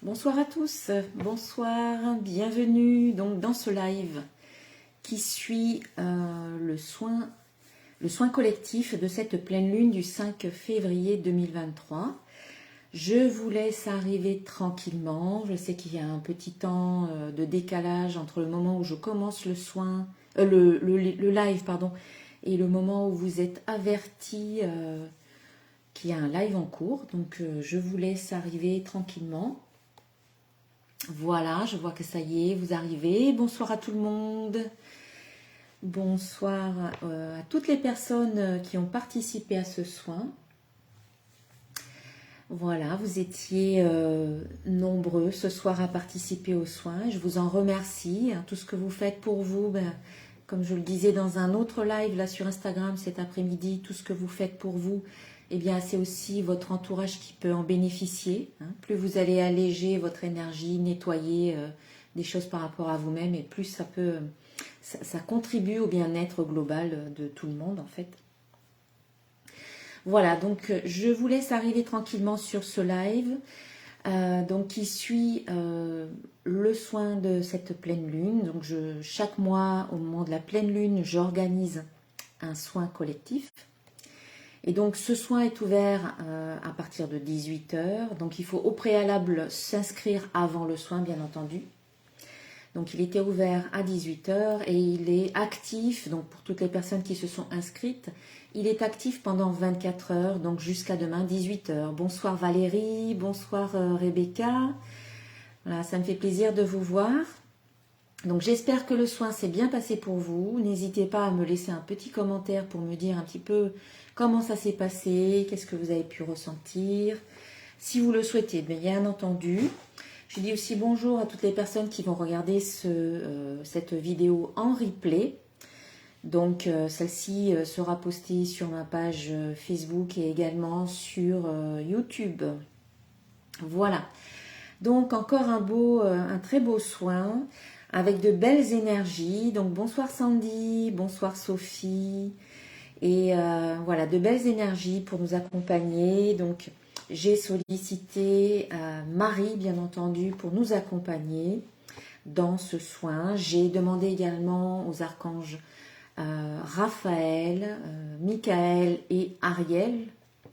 Bonsoir à tous, bonsoir, bienvenue donc dans ce live qui suit le soin collectif de cette pleine lune du 5 février 2023. Je vous laisse arriver tranquillement, je sais qu'il y a un petit temps de décalage entre le moment où je commence le live pardon, et le moment où vous êtes avertis qu'il y a un live en cours, donc je vous laisse arriver tranquillement. Voilà, je vois que ça y est, vous arrivez. Bonsoir à tout le monde. Bonsoir à toutes les personnes qui ont participé à ce soin. Voilà, vous étiez nombreux ce soir à participer au soin. Je vous en remercie. Tout ce que vous faites pour vous, comme je le disais dans un autre live là sur Instagram cet après-midi, tout ce que vous faites pour vous, eh bien, c'est aussi votre entourage qui peut en bénéficier. Plus vous allez alléger votre énergie, nettoyer des choses par rapport à vous-même, et plus ça contribue au bien-être global de tout le monde en fait. Voilà, donc je vous laisse arriver tranquillement sur ce live, donc qui suit le soin de cette pleine lune. Donc chaque mois, au moment de la pleine lune, j'organise un soin collectif. Et donc ce soin est ouvert à partir de 18 h. Donc il faut au préalable s'inscrire avant le soin, bien entendu. Donc il était ouvert à 18 h et il est actif, donc pour toutes les personnes qui se sont inscrites, il est actif pendant 24 h, donc jusqu'à demain 18 h. Bonsoir Valérie, bonsoir Rebecca. Voilà, ça me fait plaisir de vous voir. Donc j'espère que le soin s'est bien passé pour vous. N'hésitez pas à me laisser un petit commentaire pour me dire un petit peu comment ça s'est passé, qu'est-ce que vous avez pu ressentir. Si vous le souhaitez, bien entendu. Je dis aussi bonjour à toutes les personnes qui vont regarder cette vidéo en replay. Donc celle-ci sera postée sur ma page Facebook et également sur YouTube. Voilà. Donc encore un très beau soin avec de belles énergies. Donc bonsoir Sandy, bonsoir Sophie. Et voilà, de belles énergies pour nous accompagner. Donc j'ai sollicité Marie, bien entendu, pour nous accompagner dans ce soin. J'ai demandé également aux archanges Raphaël, Michael et Ariel,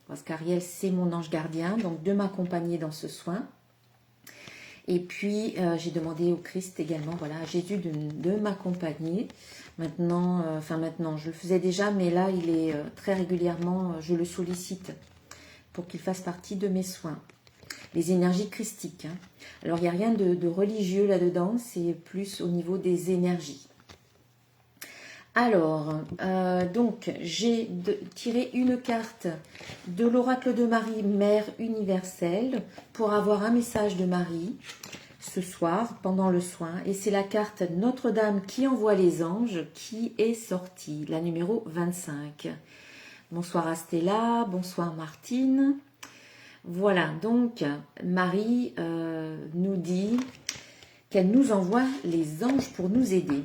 parce qu'Ariel c'est mon ange gardien, donc de m'accompagner dans ce soin. Et puis j'ai demandé au Christ également, voilà, à Jésus de m'accompagner. Maintenant, je le faisais déjà, mais là il est très régulièrement, je le sollicite pour qu'il fasse partie de mes soins. Les énergies christiques. Alors il n'y a rien de religieux là-dedans, c'est plus au niveau des énergies. Alors, donc j'ai tiré une carte de l'oracle de Marie, Mère universelle, pour avoir un message de Marie ce soir pendant le soin. Et c'est la carte Notre-Dame qui envoie les anges qui est sortie, la numéro 25. Bonsoir Astella, bonsoir Martine. Voilà, donc Marie nous dit qu'elle nous envoie les anges pour nous aider.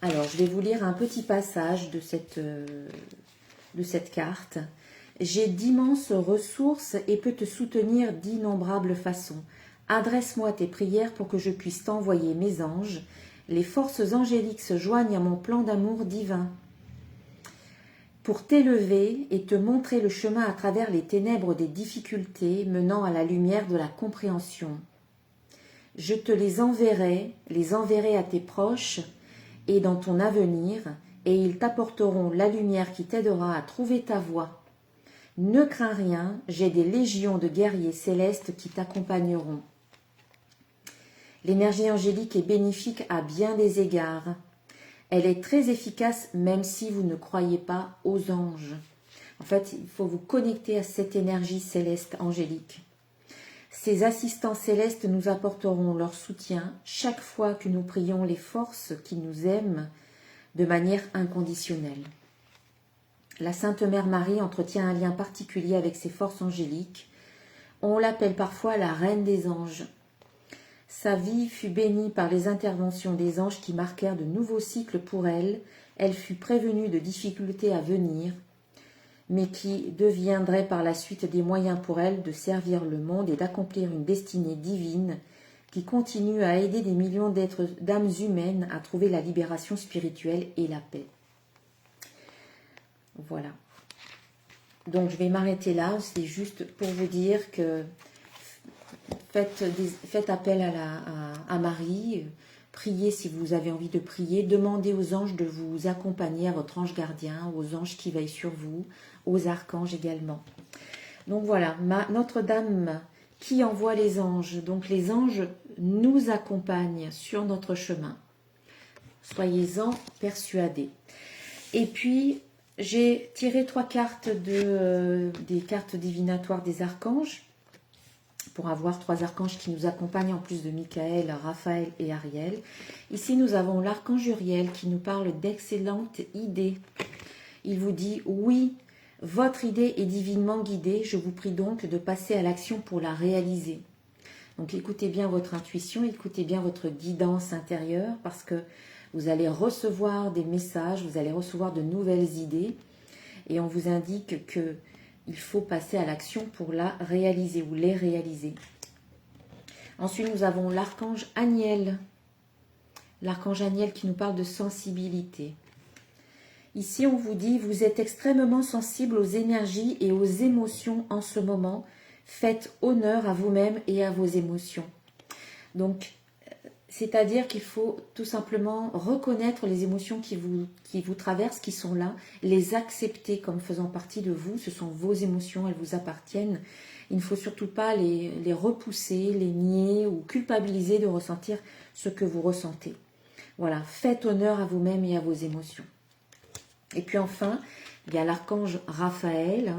Alors, je vais vous lire un petit passage de cette carte. J'ai d'immenses ressources et peux te soutenir d'innombrables façons. Adresse-moi tes prières pour que je puisse t'envoyer mes anges. Les forces angéliques se joignent à mon plan d'amour divin pour t'élever et te montrer le chemin à travers les ténèbres des difficultés menant à la lumière de la compréhension. Je te les enverrai à tes proches et dans ton avenir, et ils t'apporteront la lumière qui t'aidera à trouver ta voie. Ne crains rien, j'ai des légions de guerriers célestes qui t'accompagneront. L'énergie angélique est bénéfique à bien des égards. Elle est très efficace même si vous ne croyez pas aux anges. En fait, il faut vous connecter à cette énergie céleste angélique. Ces assistants célestes nous apporteront leur soutien chaque fois que nous prions les forces qui nous aiment de manière inconditionnelle. La Sainte Mère Marie entretient un lien particulier avec ces forces angéliques. On l'appelle parfois la Reine des anges. Sa vie fut bénie par les interventions des anges qui marquèrent de nouveaux cycles pour elle. Elle fut prévenue de difficultés à venir. mais qui deviendraient par la suite des moyens pour elle de servir le monde et d'accomplir une destinée divine qui continue à aider des millions d'âmes humaines à trouver la libération spirituelle et la paix. Voilà. Donc je vais m'arrêter là, c'est juste pour vous dire que faites appel à Marie, priez si vous avez envie de prier, demandez aux anges de vous accompagner, à votre ange gardien, aux anges qui veillent sur vous, aux archanges également. Donc voilà, Notre-Dame qui envoie les anges. Donc les anges nous accompagnent sur notre chemin. Soyez-en persuadés. Et puis, j'ai tiré 3 cartes des cartes divinatoires des archanges pour avoir 3 archanges qui nous accompagnent en plus de Michael, Raphaël et Ariel. Ici, nous avons l'archange Uriel qui nous parle d'excellentes idées. Il vous dit « Oui, votre idée est divinement guidée, je vous prie donc de passer à l'action pour la réaliser. » Donc écoutez bien votre intuition, écoutez bien votre guidance intérieure parce que vous allez recevoir des messages, vous allez recevoir de nouvelles idées et on vous indique qu'il faut passer à l'action pour la réaliser ou les réaliser. Ensuite, nous avons l'archange Aniel. L'archange Aniel qui nous parle de sensibilité. Ici, on vous dit, vous êtes extrêmement sensible aux énergies et aux émotions en ce moment. Faites honneur à vous-même et à vos émotions. Donc, c'est-à-dire qu'il faut tout simplement reconnaître les émotions qui vous traversent, qui sont là, les accepter comme faisant partie de vous. Ce sont vos émotions, elles vous appartiennent. Il ne faut surtout pas les repousser, les nier ou culpabiliser de ressentir ce que vous ressentez. Voilà, faites honneur à vous-même et à vos émotions. Et puis enfin, il y a l'archange Raphaël.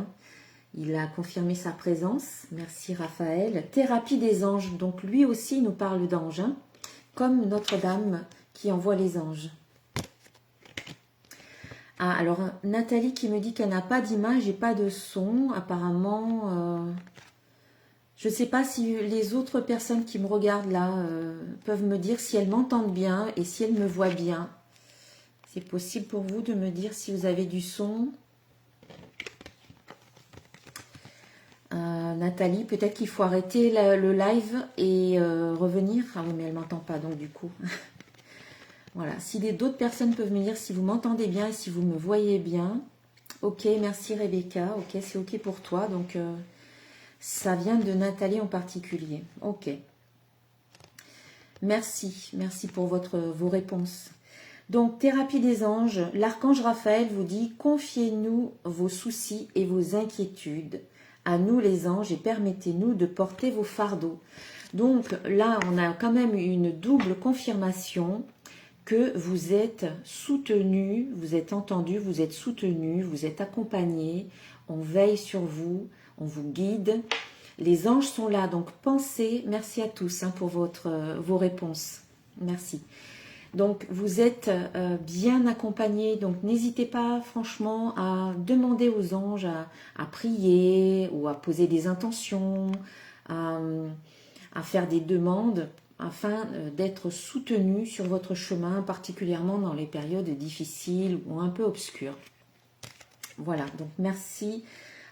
Il a confirmé sa présence. Merci Raphaël. Thérapie des anges. Donc lui aussi nous parle d'anges, hein, comme Notre-Dame qui envoie les anges. Ah, alors Nathalie qui me dit qu'elle n'a pas d'image et pas de son. Apparemment, je ne sais pas si les autres personnes qui me regardent là peuvent me dire si elles m'entendent bien et si elles me voient bien. C'est possible pour vous de me dire si vous avez du son. Nathalie, peut-être qu'il faut arrêter le live et revenir. Ah oui, mais elle ne m'entend pas, donc du coup. Voilà, si d'autres personnes peuvent me dire si vous m'entendez bien et si vous me voyez bien. Ok, merci Rebecca. Ok, c'est ok pour toi. Donc, ça vient de Nathalie en particulier. Ok. Merci pour vos réponses. Donc, thérapie des anges, l'archange Raphaël vous dit « Confiez-nous vos soucis et vos inquiétudes à nous les anges et permettez-nous de porter vos fardeaux. » Donc là, on a quand même une double confirmation que vous êtes soutenu, vous êtes entendu, vous êtes soutenu, vous êtes accompagné, on veille sur vous, on vous guide. Les anges sont là, donc pensez, merci à tous pour vos réponses. Merci. Donc, vous êtes bien accompagnés, donc n'hésitez pas franchement à demander aux anges à prier ou à poser des intentions, à faire des demandes afin d'être soutenus sur votre chemin, particulièrement dans les périodes difficiles ou un peu obscures. Voilà, donc merci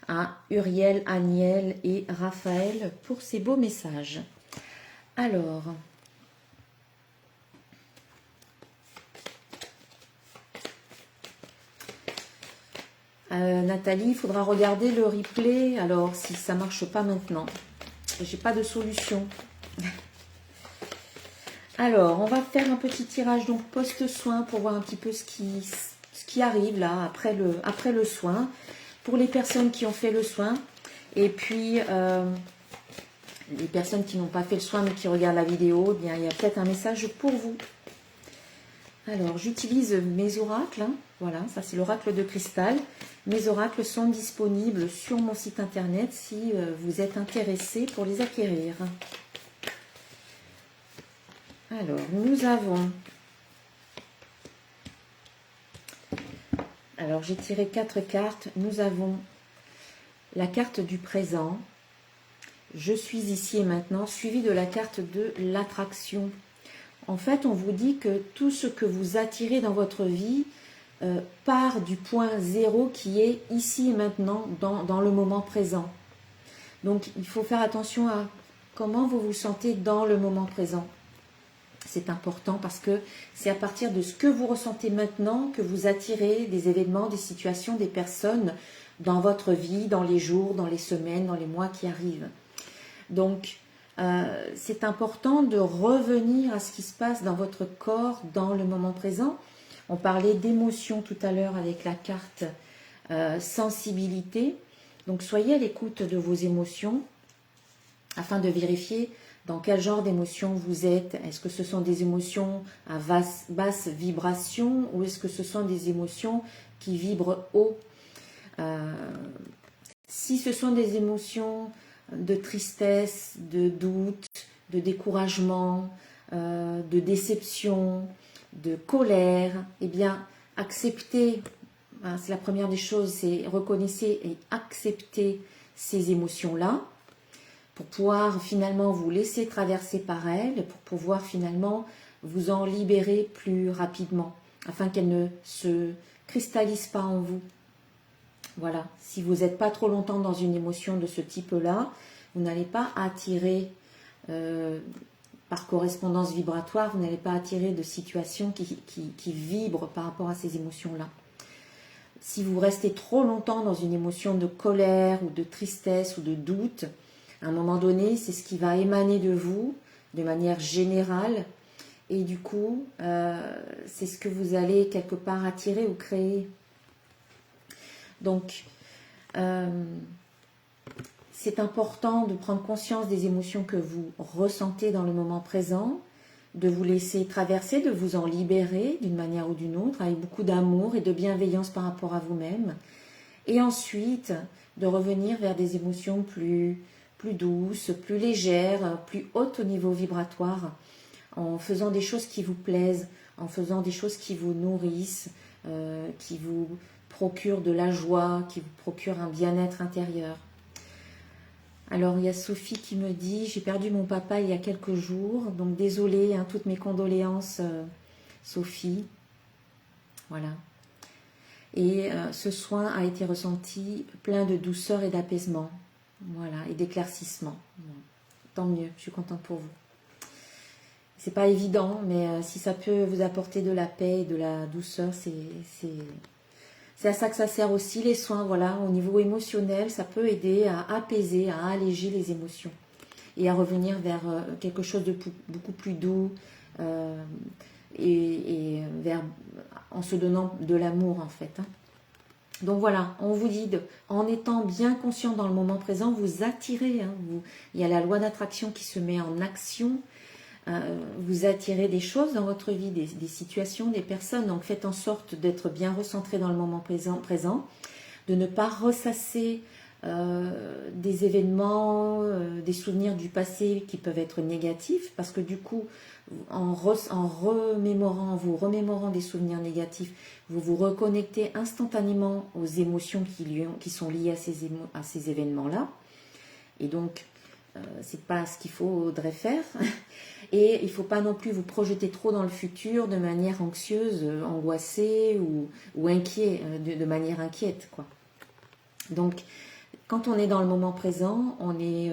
à Uriel, Aniel et Raphaël pour ces beaux messages. Alors... Nathalie, il faudra regarder le replay, alors si ça ne marche pas maintenant. J'ai pas de solution. Alors, on va faire un petit tirage donc post-soin pour voir un petit peu ce qui arrive là après le soin. Pour les personnes qui ont fait le soin et puis les personnes qui n'ont pas fait le soin mais qui regardent la vidéo, eh bien, il y a peut-être un message pour vous. Alors, j'utilise mes oracles. Hein. Voilà, ça c'est l'oracle de cristal. Mes oracles sont disponibles sur mon site internet si vous êtes intéressé pour les acquérir. Alors, nous avons... Alors, j'ai tiré 4 cartes. Nous avons la carte du présent. Je suis ici et maintenant, suivi de la carte de l'attraction. En fait, on vous dit que tout ce que vous attirez dans votre vie part du point zéro qui est ici et maintenant, dans le moment présent. Donc, il faut faire attention à comment vous vous sentez dans le moment présent. C'est important parce que c'est à partir de ce que vous ressentez maintenant que vous attirez des événements, des situations, des personnes dans votre vie, dans les jours, dans les semaines, dans les mois qui arrivent. Donc, c'est important de revenir à ce qui se passe dans votre corps, dans le moment présent. On parlait d'émotion tout à l'heure avec la carte sensibilité. Donc, soyez à l'écoute de vos émotions afin de vérifier dans quel genre d'émotions vous êtes. Est-ce que ce sont des émotions à basse vibration ou est-ce que ce sont des émotions qui vibrent haut? Si ce sont des émotions de tristesse, de doute, de découragement, de déception, de colère, eh bien, acceptez, c'est la première des choses, c'est reconnaissez et acceptez ces émotions-là pour pouvoir finalement vous laisser traverser par elles, pour pouvoir finalement vous en libérer plus rapidement, afin qu'elles ne se cristallisent pas en vous. Voilà, si vous n'êtes pas trop longtemps dans une émotion de ce type-là, vous n'allez pas attirer, par correspondance vibratoire, vous n'allez pas attirer de situations qui vibrent par rapport à ces émotions-là. Si vous restez trop longtemps dans une émotion de colère ou de tristesse ou de doute, à un moment donné, c'est ce qui va émaner de vous de manière générale et du coup, c'est ce que vous allez quelque part attirer ou créer. Donc, c'est important de prendre conscience des émotions que vous ressentez dans le moment présent, de vous laisser traverser, de vous en libérer d'une manière ou d'une autre, avec beaucoup d'amour et de bienveillance par rapport à vous-même. Et ensuite, de revenir vers des émotions plus douces, plus légères, plus hautes au niveau vibratoire, en faisant des choses qui vous plaisent, en faisant des choses qui vous nourrissent, qui vous procurent de la joie, qui vous procurent un bien-être intérieur. Alors, il y a Sophie qui me dit « J'ai perdu mon papa il y a quelques jours, donc désolée, toutes mes condoléances, Sophie. » Voilà. Et ce soin a été ressenti plein de douceur et d'apaisement. Voilà, et d'éclaircissement. Tant mieux, je suis contente pour vous. C'est pas évident, mais si ça peut vous apporter de la paix et de la douceur, c'est à ça que ça sert aussi, les soins. Voilà, au niveau émotionnel, ça peut aider à apaiser, à alléger les émotions et à revenir vers quelque chose de beaucoup plus doux et en se donnant de l'amour en fait. Donc voilà, on vous dit, en étant bien conscient dans le moment présent, vous attirez. Il y a la loi d'attraction qui se met en action. Vous attirez des choses dans votre vie, des situations, des personnes. Donc faites en sorte d'être bien recentré dans le moment présent, de ne pas ressasser des événements, des souvenirs du passé qui peuvent être négatifs, parce que du coup, en vous remémorant des souvenirs négatifs, vous vous reconnectez instantanément aux émotions qui sont liées à ces événements-là. Et donc, c'est pas ce qu'il faudrait faire. Et il ne faut pas non plus vous projeter trop dans le futur de manière anxieuse, angoissée ou inquiet, de manière inquiète, quoi. Donc, quand on est dans le moment présent, on est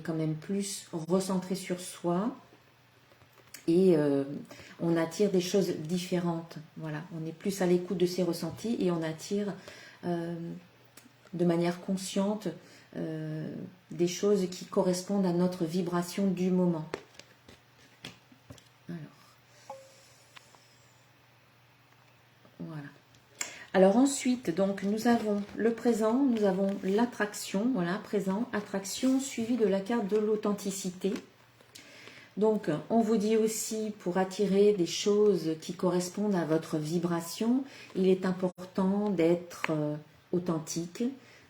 quand même plus recentré sur soi et on attire des choses différentes. Voilà, on est plus à l'écoute de ses ressentis et on attire de manière consciente des choses qui correspondent à notre vibration du moment. Alors, voilà. Alors ensuite, donc nous avons le présent, nous avons l'attraction, voilà, présent, attraction, suivi de la carte de l'authenticité. Donc, on vous dit aussi, pour attirer des choses qui correspondent à votre vibration, il est important d'être authentique,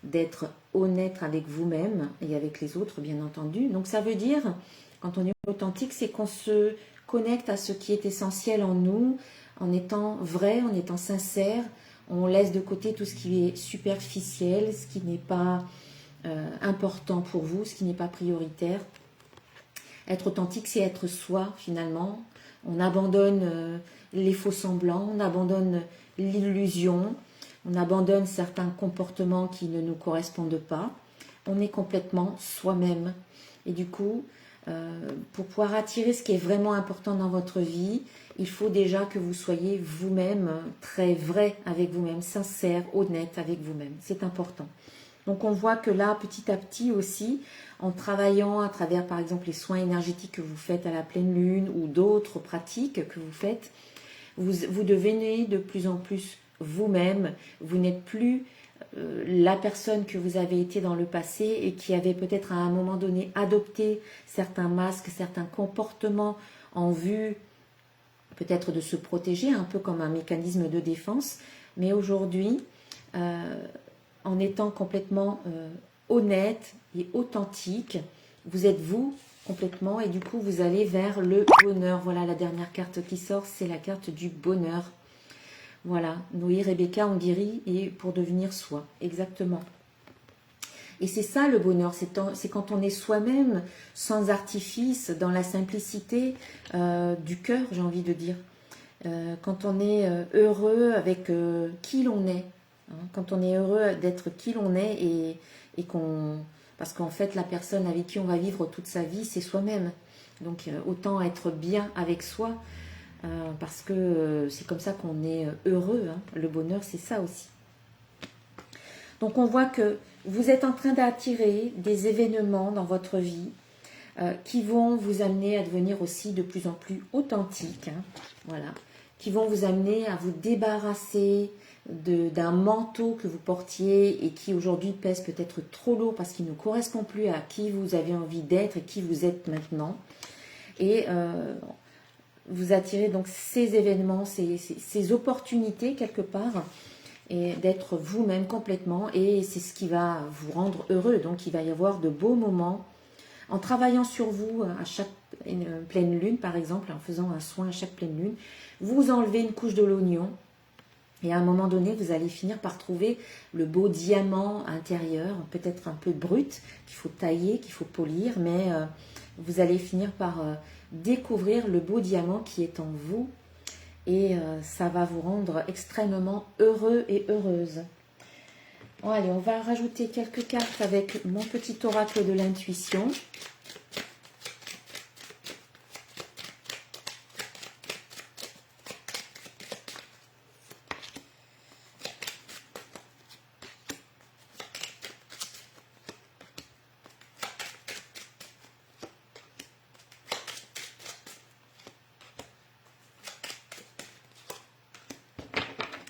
d'être honnête avec vous-même et avec les autres, bien entendu. Donc, ça veut dire, quand on est authentique, c'est qu'on se connecte à ce qui est essentiel en nous, en étant vrai, en étant sincère. On laisse de côté tout ce qui est superficiel, ce qui n'est pas important pour vous, ce qui n'est pas prioritaire. Être authentique, c'est être soi, finalement. On abandonne les faux semblants, on abandonne l'illusion, on abandonne certains comportements qui ne nous correspondent pas. On est complètement soi-même. Et du coup, pour pouvoir attirer ce qui est vraiment important dans votre vie, il faut déjà que vous soyez vous-même très vrai avec vous-même, sincère, honnête avec vous-même. C'est important. Donc on voit que là, petit à petit aussi, en travaillant à travers par exemple les soins énergétiques que vous faites à la pleine lune ou d'autres pratiques que vous faites, vous devenez de plus en plus vous-même. Vous n'êtes plus la personne que vous avez été dans le passé et qui avait peut-être à un moment donné adopté certains masques, certains comportements en vue peut-être de se protéger, un peu comme un mécanisme de défense. Mais aujourd'hui, en étant complètement honnête et authentique, vous êtes vous complètement et du coup vous allez vers le bonheur. Voilà la dernière carte qui sort, c'est la carte du bonheur. Voilà, Noé, Rebecca, on guérit et pour devenir soi, exactement. Et c'est ça le bonheur, c'est quand on est soi-même, sans artifice, dans la simplicité du cœur, j'ai envie de dire. Quand on est heureux avec qui l'on est, hein, quand on est heureux d'être qui l'on est et qu'on... Parce qu'en fait, la personne avec qui on va vivre toute sa vie, c'est soi-même. Donc autant être bien avec soi, parce que c'est comme ça qu'on est heureux. Hein. Le bonheur, c'est ça aussi. Donc on voit que vous êtes en train d'attirer des événements dans votre vie qui vont vous amener à devenir aussi de plus en plus authentique. Hein, voilà. Qui vont vous amener à vous débarrasser d'un manteau que vous portiez et qui aujourd'hui pèse peut-être trop lourd parce qu'il ne correspond plus à qui vous avez envie d'être et qui vous êtes maintenant. Et vous attirez donc ces événements, ces opportunités quelque part, et d'être vous-même complètement. Et c'est ce qui va vous rendre heureux. Donc il va y avoir de beaux moments. En travaillant sur vous à chaque pleine lune, par exemple, en faisant un soin à chaque pleine lune, vous enlevez une couche de l'oignon. Et à un moment donné, vous allez finir par trouver le beau diamant intérieur, peut-être un peu brut, qu'il faut tailler, qu'il faut polir, mais vous allez finir par découvrir le beau diamant qui est en vous. Et ça va vous rendre extrêmement heureux et heureuse. Bon, allez, on va rajouter quelques cartes avec mon petit oracle de l'intuition.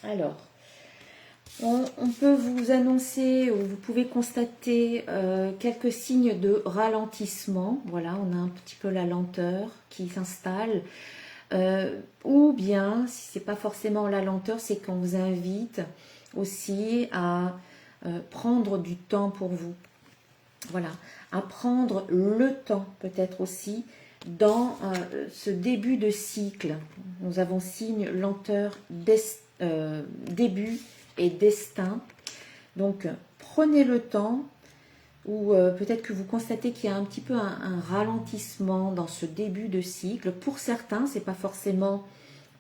Alors, on peut vous annoncer, ou vous pouvez constater quelques signes de ralentissement. Voilà, on a un petit peu la lenteur qui s'installe. Ou bien, si ce n'est pas forcément la lenteur, c'est qu'on vous invite aussi à prendre du temps pour vous. Voilà, à prendre le temps peut-être aussi dans ce début de cycle. Nous avons signe, lenteur, début et destin. Donc prenez le temps, ou peut-être que vous constatez qu'il y a un petit peu un ralentissement dans ce début de cycle. Pour certains, ce n'est pas forcément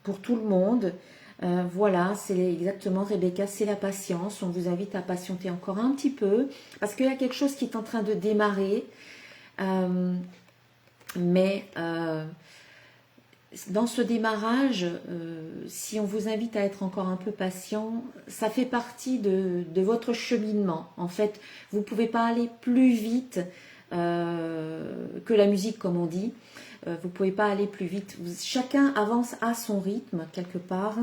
pour tout le monde. Voilà, c'est exactement, Rebecca, c'est la patience. On vous invite à patienter encore un petit peu, parce qu'il y a quelque chose qui est en train de démarrer. Mais dans ce démarrage, si on vous invite à être encore un peu patient, ça fait partie de votre cheminement. En fait, vous ne pouvez pas aller plus vite que la musique, comme on dit. Vous ne pouvez pas aller plus vite. Chacun avance à son rythme, quelque part.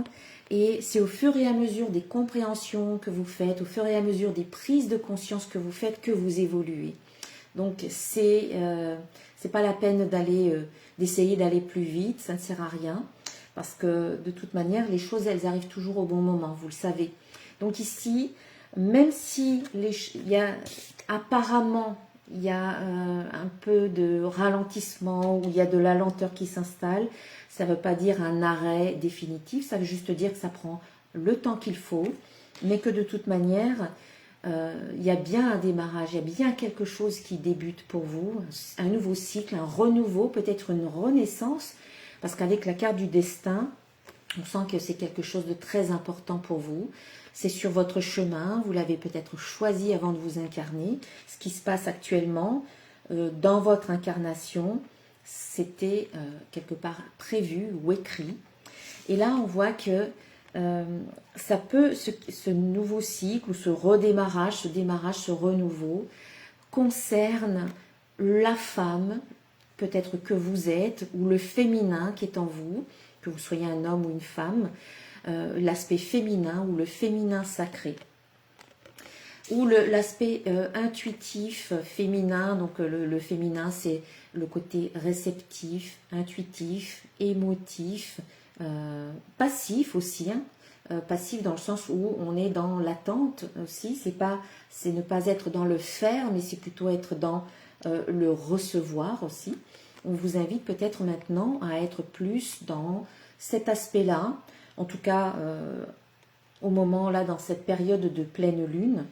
Et c'est au fur et à mesure des compréhensions que vous faites, au fur et à mesure des prises de conscience que vous faites, que vous évoluez. Donc, c'est pas la peine d'essayer d'aller plus vite, ça ne sert à rien. Parce que, de toute manière, les choses, elles arrivent toujours au bon moment, vous le savez. Donc ici, même si apparemment, il y a un peu de ralentissement ou il y a de la lenteur qui s'installe, ça ne veut pas dire un arrêt définitif, ça veut juste dire que ça prend le temps qu'il faut, mais que de toute manière, il y a bien un démarrage, il y a bien quelque chose qui débute pour vous, un nouveau cycle, un renouveau, peut-être une renaissance Parce qu'avec la carte du destin, on sent que c'est quelque chose de très important pour vous. C'est sur votre chemin, vous l'avez peut-être choisi avant de vous incarner. Ce qui se passe actuellement dans votre incarnation, c'était quelque part prévu ou écrit. Et là, on voit que ça peut, ce nouveau cycle ou ce redémarrage, ce renouveau, concerne la femme, peut-être que vous êtes, ou le féminin qui est en vous, que vous soyez un homme ou une femme, l'aspect féminin ou le féminin sacré. Ou l'aspect intuitif féminin, donc le féminin c'est le côté réceptif, intuitif, émotif, passif aussi, hein, passif dans le sens où on est dans l'attente aussi, c'est ne pas être dans le faire, mais c'est plutôt être dans le recevoir aussi. On vous invite peut-être maintenant à être plus dans cet aspect-là, en tout cas au moment là, dans cette période de pleine lune.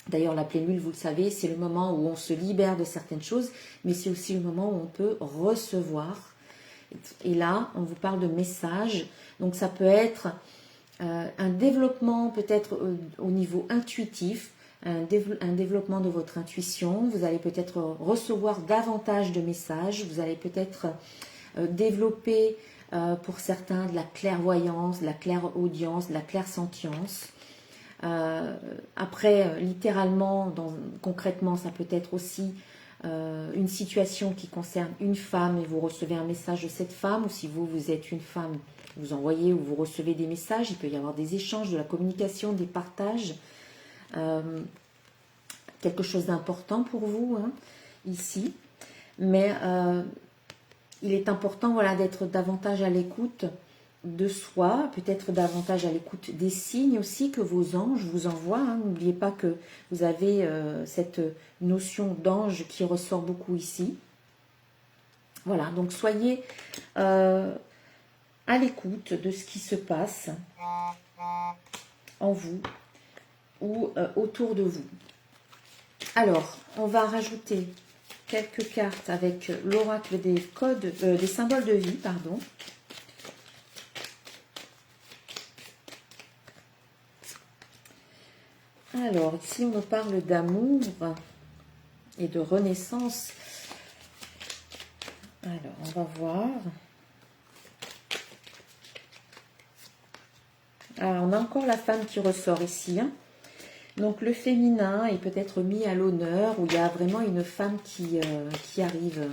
D'ailleurs, la pleine lune, vous le savez, c'est le moment où on se libère de certaines choses, mais c'est aussi le moment où on peut recevoir. Et là, on vous parle de messages. Donc, ça peut être un développement peut-être au niveau intuitif, un développement de votre intuition. Vous allez peut-être recevoir davantage de messages. Vous allez peut-être développer pour certains de la clairvoyance, de la clairaudience, de la clairsentience. Après, littéralement, concrètement, ça peut être aussi une situation qui concerne une femme et vous recevez un message de cette femme, ou si vous êtes une femme, vous envoyez ou vous recevez des messages, il peut y avoir des échanges, de la communication, des partages, quelque chose d'important pour vous, hein, ici. Mais il est important, voilà, d'être davantage à l'écoute de soi, peut-être davantage à l'écoute des signes aussi que vos anges vous envoient. Hein. N'oubliez pas que vous avez cette notion d'ange qui ressort beaucoup ici. Voilà, donc soyez à l'écoute de ce qui se passe en vous ou autour de vous. Alors, on va rajouter quelques cartes avec l'oracle des codes, des symboles de vie, pardon. Alors, ici, on nous parle d'amour et de renaissance. Alors, on va voir. Alors, on a encore la femme qui ressort ici. Hein. Donc, le féminin est peut-être mis à l'honneur, où il y a vraiment une femme qui arrive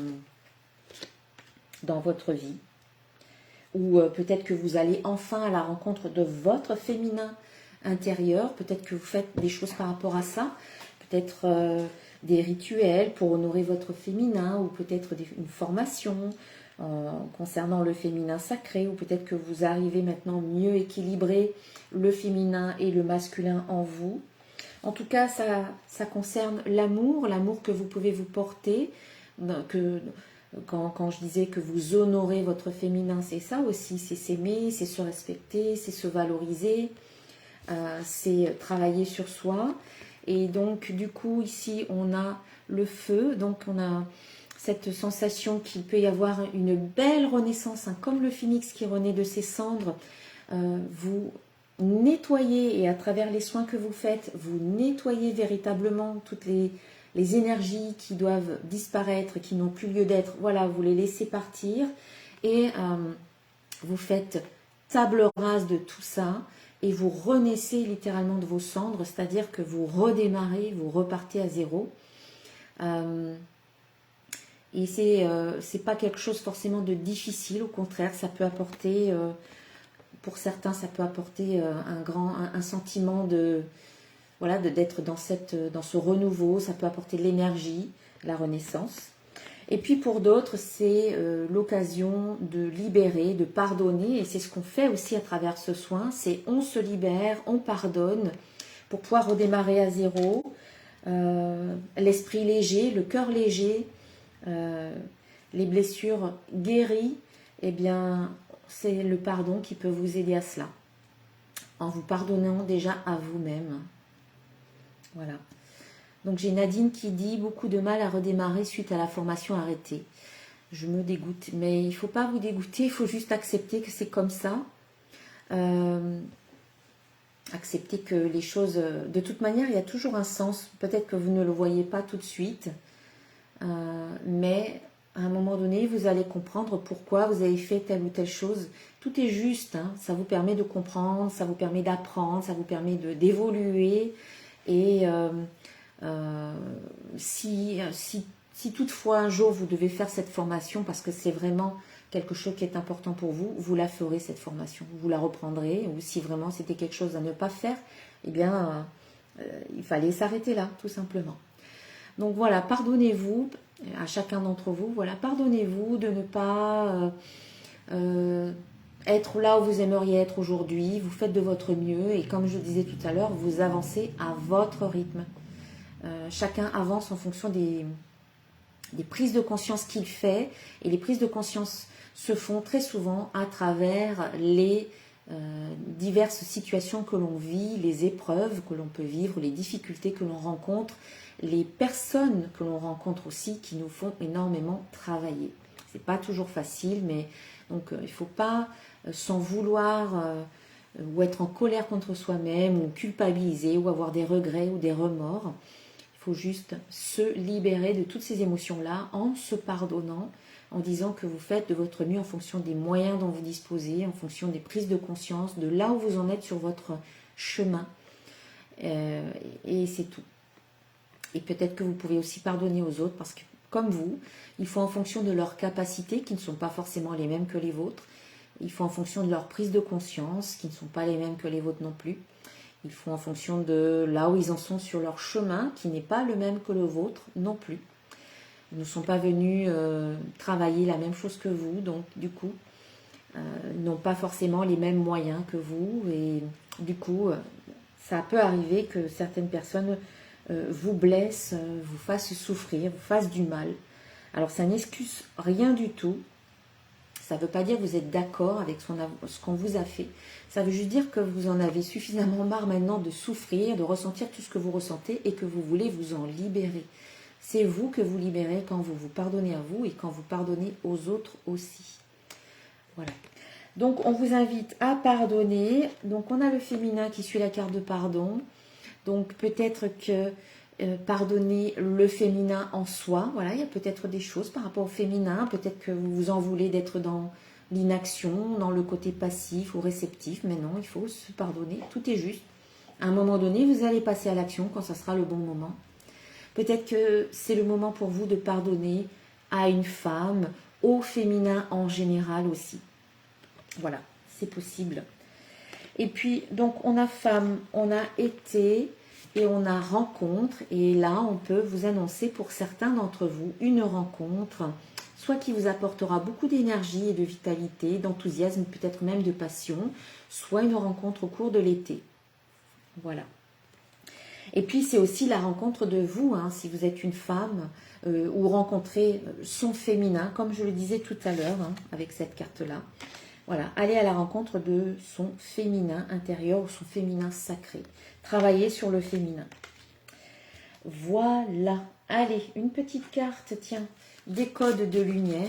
dans votre vie. Ou peut-être que vous allez enfin à la rencontre de votre féminin intérieur, peut-être que vous faites des choses par rapport à ça, peut-être des rituels pour honorer votre féminin, ou peut-être une formation concernant le féminin sacré, ou peut-être que vous arrivez maintenant mieux équilibrer le féminin et le masculin en vous. En tout cas, ça concerne l'amour que vous pouvez vous porter, quand je disais que vous honorez votre féminin, c'est ça aussi, c'est s'aimer, c'est se respecter, c'est se valoriser, c'est travailler sur soi. Et donc du coup ici on a le feu, donc on a cette sensation qu'il peut y avoir une belle renaissance, hein, comme le phénix qui renaît de ses cendres. Vous nettoyez, et à travers les soins que vous faites, vous nettoyez véritablement toutes les énergies qui doivent disparaître, qui n'ont plus lieu d'être. Voilà, vous les laissez partir et vous faites table rase de tout ça. Et vous renaissez littéralement de vos cendres, c'est-à-dire que vous redémarrez, vous repartez à zéro. Et c'est pas quelque chose forcément de difficile, au contraire, ça peut apporter, pour certains, ça peut apporter un sentiment de, voilà, d'être dans ce renouveau, ça peut apporter de l'énergie, la renaissance. Et puis pour d'autres, c'est l'occasion de libérer, de pardonner. Et c'est ce qu'on fait aussi à travers ce soin. C'est on se libère, on pardonne pour pouvoir redémarrer à zéro. L'esprit léger, le cœur léger, les blessures guéries. Eh bien, c'est le pardon qui peut vous aider à cela. En vous pardonnant déjà à vous-même. Voilà. Donc j'ai Nadine qui dit « Beaucoup de mal à redémarrer suite à la formation arrêtée ». je me dégoûte. Mais il ne faut pas vous dégoûter, il faut juste accepter que c'est comme ça. Accepter que les choses... De toute manière, il y a toujours un sens. Peut-être que vous ne le voyez pas tout de suite. Mais à un moment donné, vous allez comprendre pourquoi vous avez fait telle ou telle chose. Tout est juste. Hein. Ça vous permet de comprendre, ça vous permet d'apprendre, ça vous permet d'évoluer. Et si toutefois un jour vous devez faire cette formation parce que c'est vraiment quelque chose qui est important pour vous, vous la ferez cette formation, vous la reprendrez, ou si vraiment c'était quelque chose à ne pas faire, eh bien il fallait s'arrêter là, tout simplement. Donc voilà, pardonnez-vous à chacun d'entre vous, voilà, pardonnez-vous de ne pas être là où vous aimeriez être aujourd'hui, vous faites de votre mieux et comme je disais tout à l'heure, vous avancez à votre rythme. Chacun avance en fonction des prises de conscience qu'il fait et les prises de conscience se font très souvent à travers les diverses situations que l'on vit, les épreuves que l'on peut vivre, les difficultés que l'on rencontre, les personnes que l'on rencontre aussi qui nous font énormément travailler. C'est pas toujours facile, mais donc il ne faut pas s'en vouloir ou être en colère contre soi-même ou culpabiliser ou avoir des regrets ou des remords. Il faut juste se libérer de toutes ces émotions-là en se pardonnant, en disant que vous faites de votre mieux en fonction des moyens dont vous disposez, en fonction des prises de conscience, de là où vous en êtes sur votre chemin. Et c'est tout. Et peut-être que vous pouvez aussi pardonner aux autres parce que, comme vous, il faut en fonction de leurs capacités qui ne sont pas forcément les mêmes que les vôtres. Il faut en fonction de leur prise de conscience qui ne sont pas les mêmes que les vôtres non plus. Il faut en fonction de là où ils en sont sur leur chemin qui n'est pas le même que le vôtre non plus. Ils ne sont pas venus travailler la même chose que vous, donc du coup, n'ont pas forcément les mêmes moyens que vous. Et du coup, ça peut arriver que certaines personnes vous blessent, vous fassent souffrir, vous fassent du mal. Alors ça n'excuse rien du tout. Ça ne veut pas dire que vous êtes d'accord avec ce qu'on vous a fait. Ça veut juste dire que vous en avez suffisamment marre maintenant de souffrir, de ressentir tout ce que vous ressentez et que vous voulez vous en libérer. C'est vous que vous libérez quand vous vous pardonnez à vous et quand vous pardonnez aux autres aussi. Voilà. Donc on vous invite à pardonner. Donc on a le féminin qui suit la carte de pardon. Donc peut-être que pardonner le féminin en soi. Voilà, il y a peut-être des choses par rapport au féminin. Peut-être que vous vous en voulez d'être dans l'inaction, dans le côté passif ou réceptif. Mais non, il faut se pardonner. Tout est juste. À un moment donné, vous allez passer à l'action quand ça sera le bon moment. Peut-être que c'est le moment pour vous de pardonner à une femme, au féminin en général aussi. Voilà, c'est possible. Et puis, donc, on a femme, on a été et on a rencontre. Et là, on peut vous annoncer pour certains d'entre vous une rencontre, soit qui vous apportera beaucoup d'énergie et de vitalité, d'enthousiasme, peut-être même de passion, soit une rencontre au cours de l'été. Voilà. Et puis, c'est aussi la rencontre de vous, hein, si vous êtes une femme, ou rencontrer son féminin, comme je le disais tout à l'heure, hein, avec cette carte-là. Voilà, allez à la rencontre de son féminin intérieur ou son féminin sacré. Travaillez sur le féminin. Voilà. Allez, une petite carte, tiens, des codes de lumière.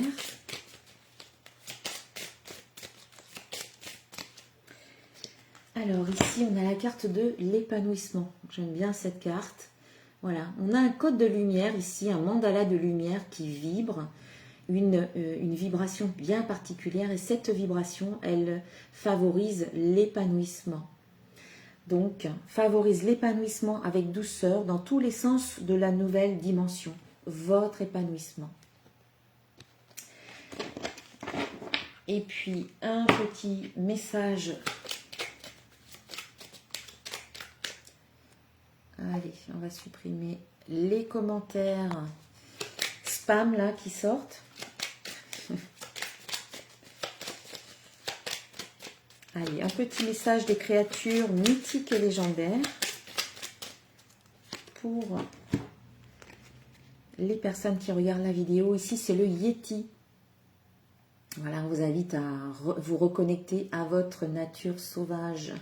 Alors ici, on a la carte de l'épanouissement. J'aime bien cette carte. Voilà, on a un code de lumière ici, un mandala de lumière qui vibre, une vibration bien particulière. Et cette vibration, elle favorise l'épanouissement. Donc, favorise l'épanouissement avec douceur dans tous les sens de la nouvelle dimension. Votre épanouissement. Et puis, un petit message. Allez, on va supprimer les commentaires spam là qui sortent. Allez, un petit message des créatures mythiques et légendaires pour les personnes qui regardent la vidéo. Ici, c'est le Yeti. Voilà, on vous invite à vous reconnecter à votre nature sauvage.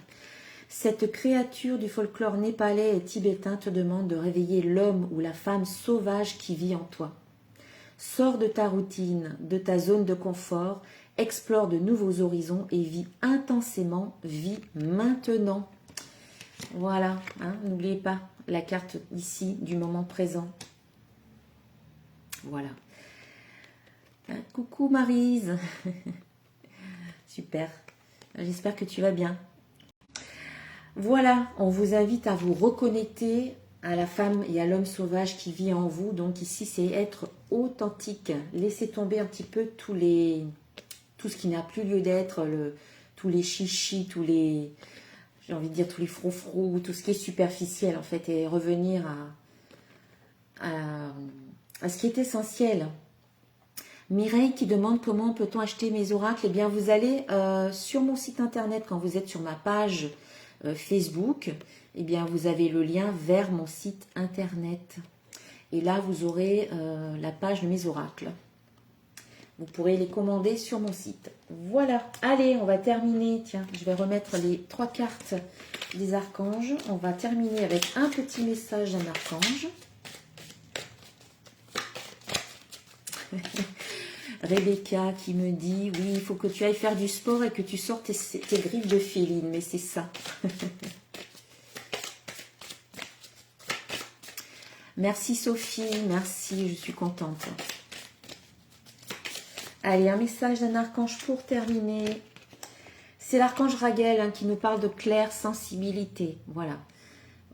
Cette créature du folklore népalais et tibétain te demande de réveiller l'homme ou la femme sauvage qui vit en toi. Sors de ta routine, de ta zone de confort, explore de nouveaux horizons et vis intensément, vis maintenant. Voilà, hein, n'oubliez pas la carte ici du moment présent. Voilà. Hein, coucou Maryse. Super. J'espère que tu vas bien. Voilà, on vous invite à vous reconnecter à la femme et à l'homme sauvage qui vit en vous. Donc ici, c'est être authentique. Laissez tomber un petit peu tout ce qui n'a plus lieu d'être, tous les chichis, j'ai envie de dire tous les froufrous, tout ce qui est superficiel en fait, et revenir à ce qui est essentiel. Mireille qui demande comment peut-on acheter mes oracles. Eh bien, vous allez sur mon site internet, quand vous êtes sur ma page Facebook, eh bien, vous avez le lien vers mon site internet. Et là, vous aurez la page de mes oracles. Vous pourrez les commander sur mon site. Voilà. Allez, on va terminer. Tiens, je vais remettre les 3 cartes des archanges. On va terminer avec un petit message d'un archange. Rebecca qui me dit, oui, il faut que tu ailles faire du sport et que tu sortes tes griffes de féline. Mais c'est ça. Merci Sophie, merci, je suis contente. Allez, un message d'un archange pour terminer. C'est l'archange Raguel hein, qui nous parle de claire sensibilité. Voilà.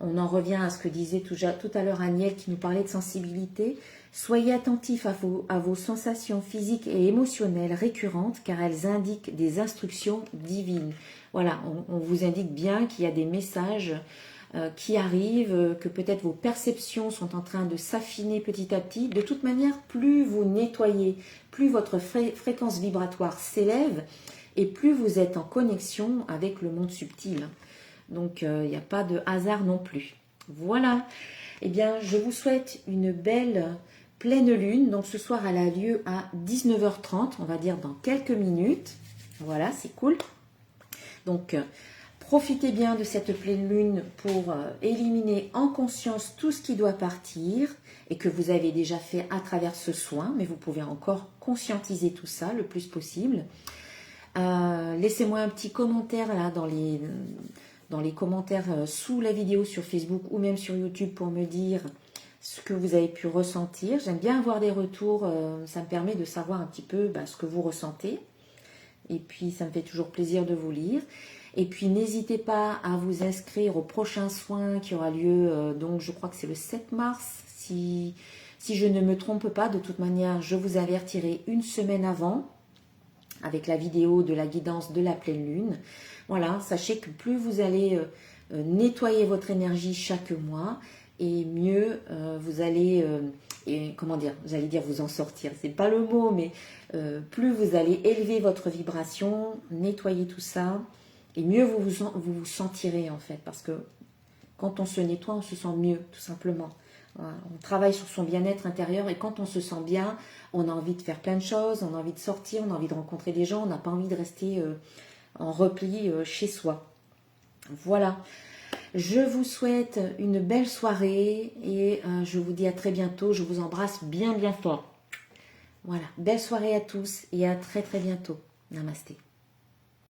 On en revient à ce que disait tout à l'heure Aniel qui nous parlait de sensibilité. Soyez attentifs à vos sensations physiques et émotionnelles récurrentes car elles indiquent des instructions divines. Voilà, on vous indique bien qu'il y a des messages qui arrivent, que peut-être vos perceptions sont en train de s'affiner petit à petit. De toute manière, plus vous nettoyez, plus votre fréquence vibratoire s'élève et plus vous êtes en connexion avec le monde subtil. Donc, il n'y a pas de hasard non plus. Voilà. Eh bien, je vous souhaite une belle pleine lune. Donc, ce soir, elle a lieu à 19h30, on va dire dans quelques minutes. Voilà, c'est cool. Donc, profitez bien de cette pleine lune pour éliminer en conscience tout ce qui doit partir et que vous avez déjà fait à travers ce soin. Mais vous pouvez encore conscientiser tout ça le plus possible. Laissez-moi un petit commentaire là dans les commentaires sous la vidéo sur Facebook ou même sur YouTube pour me dire ce que vous avez pu ressentir. J'aime bien avoir des retours, ça me permet de savoir un petit peu ce que vous ressentez. Et puis, ça me fait toujours plaisir de vous lire. Et puis, n'hésitez pas à vous inscrire au prochain soin qui aura lieu, donc je crois que c'est le 7 mars, si je ne me trompe pas. De toute manière, je vous avertirai une semaine avant avec la vidéo de la guidance de la pleine lune. Voilà, sachez que plus vous allez nettoyer votre énergie chaque mois, et mieux vous allez, j'allais dire vous en sortir, c'est pas le mot, mais plus vous allez élever votre vibration, nettoyer tout ça, et mieux vous vous sentirez en fait, parce que quand on se nettoie, on se sent mieux, tout simplement. Voilà, on travaille sur son bien-être intérieur, et quand on se sent bien, on a envie de faire plein de choses, on a envie de sortir, on a envie de rencontrer des gens, on n'a pas envie de rester en repli chez soi. Voilà. Je vous souhaite une belle soirée et je vous dis à très bientôt. Je vous embrasse bien bien fort. Voilà, belle soirée à tous et à très très bientôt. Namasté.